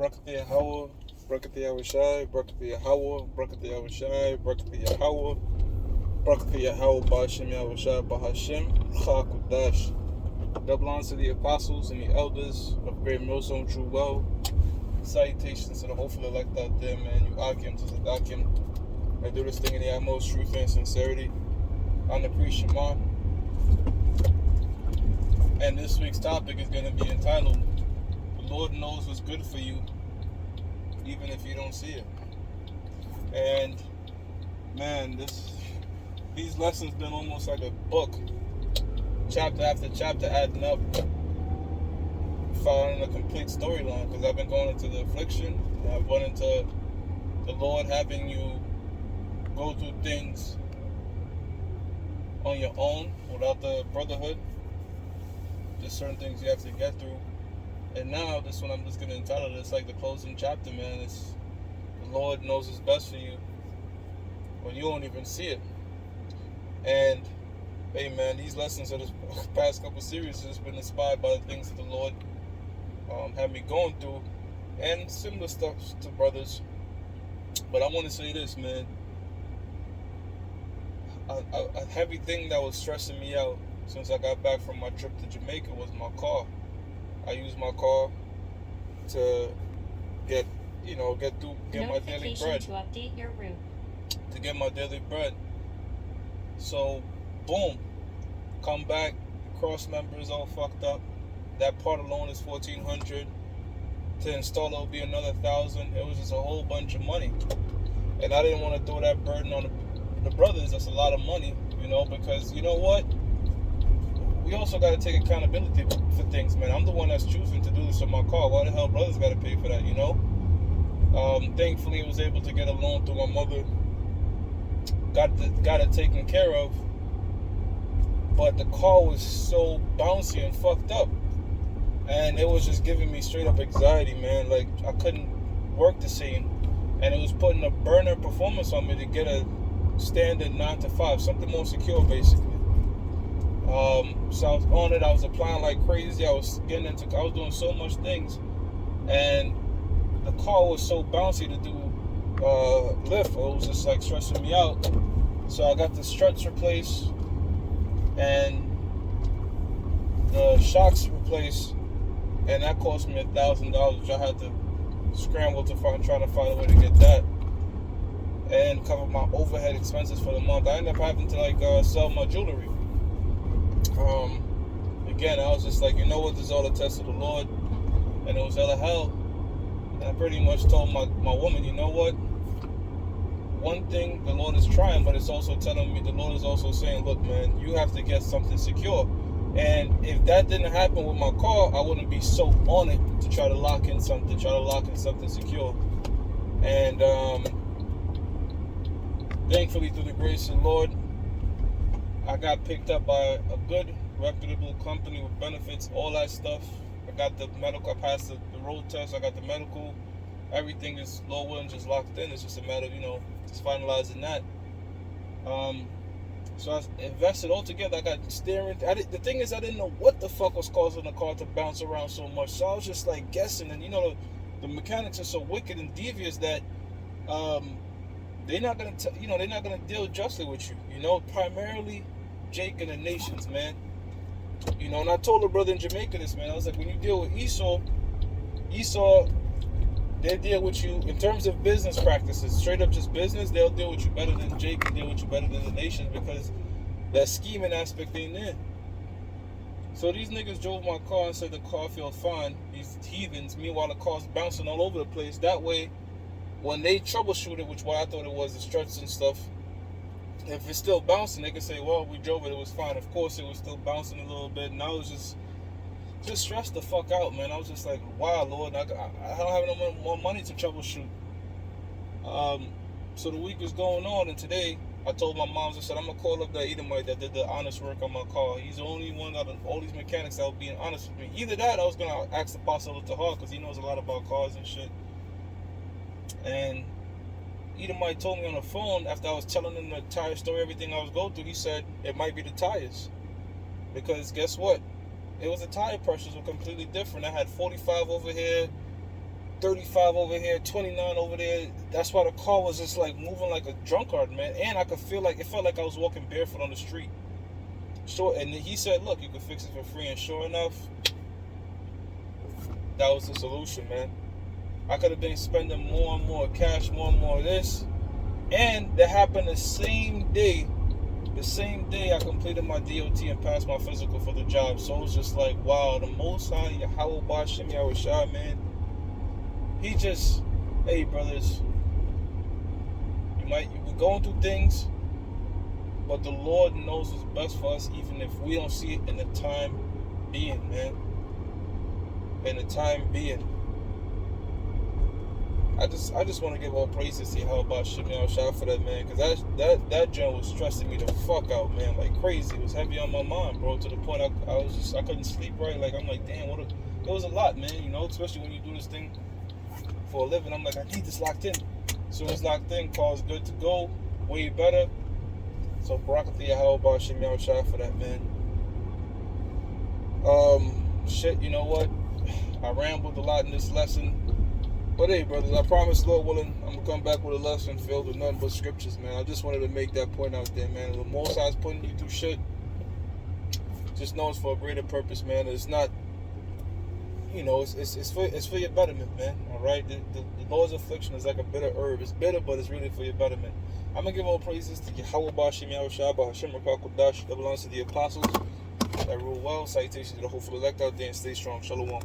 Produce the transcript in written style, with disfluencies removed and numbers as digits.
Brakati Yahweh, Brakati Yahushai, Brakati Yahweh, Brakati Yahushai, Brakati Yahweh, Brakati Yahweh, Ba'ashem Yahushai, Ba'ashem, Chakudash. Double honors to the apostles and the elders of Great Millstone True Well. Salutations to the hopeful elect out there, man. You Akim to the Akim. I do this thing in the utmost truth and sincerity. I'm the priest Shema. And this week's topic is going to be entitled, The Lord Knows What's Good for You, even if you don't see it. And man, these lessons been almost like a book, chapter after chapter, adding up, following a complete storyline. Because I've been going into the affliction, I've gone into the Lord having you go through things on your own without the brotherhood. There's certain things you have to get through. And now, this one I'm just going to entitle it, it's like the closing chapter, man. It's the Lord knows what's best for you when you don't even see it. And, hey, man, these lessons of this past couple series has been inspired by the things that the Lord had me going through and similar stuff to brothers. But I want to say this, man. A heavy thing that was stressing me out since I got back from my trip to Jamaica was my car. I used my car to get my daily bread. To update your route. To get my daily bread. So, boom, come back, cross members all fucked up. That part alone is $1,400. To install it will be another $1,000. It was just a whole bunch of money, and I didn't want to throw that burden on the brothers. That's a lot of money, because you know what? We also got to take accountability for things, man. I'm the one that's choosing to do this on my car. Why the hell brothers got to pay for that, Thankfully, I was able to get a loan through my mother. Got it taken care of. But the car was so bouncy and fucked up. And it was just giving me straight up anxiety, man. Like, I couldn't work the scene. And it was putting a burner performance on me to get a standard 9 to 5, something more secure, basically. So I was on it. I was applying like crazy. I was doing so much things, and the car was so bouncy to do lift. It was just like stressing me out. So I got the struts replaced and the shocks replaced, and that cost me $1,000, which I had to scramble to try to find a way to get that and cover my overhead expenses for the month. I ended up having to sell my jewelry. Again, I was just like, you know what, this is all a test of the Lord, and it was hella hell. And I pretty much told my woman, you know what, one thing, the Lord is trying, but it's also telling me, the Lord is also saying, look, man, you have to get something secure. And if that didn't happen with my car, I wouldn't be so on it to try to lock in something secure. And thankfully, through the grace of the Lord, I got picked up by a good, reputable company with benefits, all that stuff. I got the medical, I passed the road test, I got the medical. Everything is low and just locked in. It's just a matter of, just finalizing that. So I invested all together. I got steering. The thing is, I didn't know what the fuck was causing the car to bounce around so much. So I was just like guessing. And the mechanics are so wicked and devious that they're not gonna deal justly with you. Primarily Jake and the nations, man. And I told a brother in Jamaica this, man. I was like, when you deal with Esau, they deal with you in terms of business practices, straight up just business. They'll deal with you better than Jake and deal with you better than the nations, because that scheming aspect ain't there. So these niggas drove my car and said the car felt fine. These heathens, meanwhile the car's bouncing all over the place. That way, when they troubleshoot it, which what I thought it was, the struts and stuff, if it's still bouncing, they can say, well, we drove it, it was fine. Of course, it was still bouncing a little bit, and I was just stressed the fuck out, man. I was just like, wow, Lord, I don't have no more money to troubleshoot. So the week is going on, and today I told my mom, I said, I'm going to call up that Edomite that did the honest work on my car. He's the only one out of all these mechanics that was being honest with me. Either that, I was going to ask the Apostle to Tahar, because he knows a lot about cars and shit. And Edomite told me on the phone, after I was telling him the tire story, everything I was going through, he said, it might be the tires. Because guess what? It was the tire pressures were completely different. I had 45 over here, 35 over here, 29 over there. That's why the car was just like moving like a drunkard, man. And I could feel like, it felt like I was walking barefoot on the street. Sure, and he said, look, you can fix it for free. And sure enough, that was the solution, man. I could have been spending more and more cash, more and more of this. And that happened the same day. The same day I completed my DOT and passed my physical for the job. So it was just like, wow, the Most High, Yahweh Bashim Yahushua, man. He just, hey, brothers, we're going through things, but the Lord knows what's best for us, even if we don't see it in the time being, man. In the time being. I just want to give all praises to Yahweh Shimmy Shah for that, man, because that joint was stressing me the fuck out, man, like crazy. It was heavy on my mind, bro, to the point I couldn't sleep right. Like, I'm like, damn, it was a lot, man, you know, especially when you do this thing for a living. I'm like, I need this locked in. So it's locked in, car's good to go, way better. So Barakatha Yahweh Shimmy Shah for that, man. Shit, you know what? I rambled a lot in this lesson. But hey, brothers, I promise, Lord willing, I'm going to come back with a lesson filled with nothing but scriptures, man. I just wanted to make that point out there, man. The Most High's putting you through shit, just know it's for a greater purpose, man. It's not, you know, it's for your betterment, man, all right? The Lord's affliction is like a bitter herb. It's bitter, but it's really for your betterment. I'm going to give all praises to Yahweh Bashim Yahushua, Bahashim Rakah Kodash, that belongs to the apostles that rule well. Salutations to the hopeful elect out there, and stay strong. Shalom.